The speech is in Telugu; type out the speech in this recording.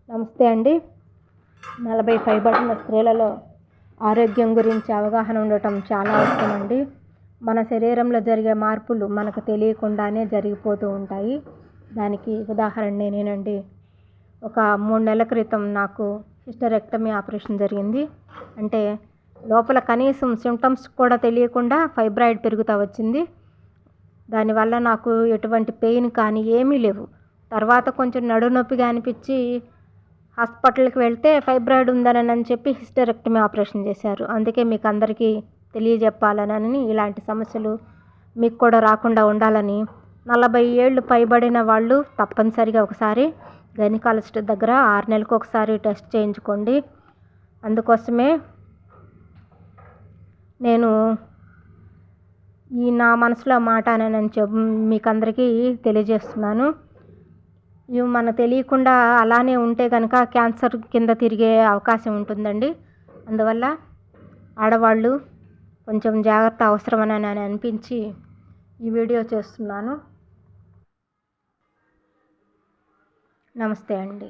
నమస్తే అండి. 40 పైబడిన స్త్రీలలో ఆరోగ్యం గురించి అవగాహన ఉండటం చాలా అవసరమండి. మన శరీరంలో జరిగే మార్పులు మనకు తెలియకుండానే జరిగిపోతూ ఉంటాయి. దానికి ఉదాహరణ నేనేనండి. ఒక 3 నెలల క్రితం నాకు హిస్టరెక్టమీ ఆపరేషన్ జరిగింది. అంటే లోపల కనీసం సింప్టమ్స్ కూడా తెలియకుండా ఫైబ్రాయిడ్ పెరుగుతూ వచ్చింది. దానివల్ల నాకు ఎటువంటి పెయిన్ కానీ ఏమీ లేవు. తర్వాత కొంచెం నడునొప్పిగా అనిపించి హాస్పిటల్కి వెళ్తే ఫైబ్రాయిడ్ ఉందనని చెప్పి హిస్టరెక్టమీ ఆపరేషన్ చేశారు. అందుకే మీకు అందరికీ తెలియజెప్పాలని, ఇలాంటి సమస్యలు మీకు కూడా రాకుండా ఉండాలని 40 ఏళ్ళు పైబడిన వాళ్ళు తప్పనిసరిగా ఒకసారి గైనకాలజిస్ట్ దగ్గర 6 నెలలకు ఒకసారి టెస్ట్ చేయించుకోండి. అందుకోసమే నేను నా మనసులో మాట అని మీకు అందరికీ తెలియజేస్తున్నాను. ఇవి మనకు తెలియకుండా అలానే ఉంటే కనుక క్యాన్సర్ కింద తిరిగే అవకాశం ఉంటుందండి. అందువల్ల ఆడవాళ్ళు కొంచెం జాగ్రత్త అవసరమని అనిపించి ఈ వీడియో చేస్తున్నాను. నమస్తే అండి.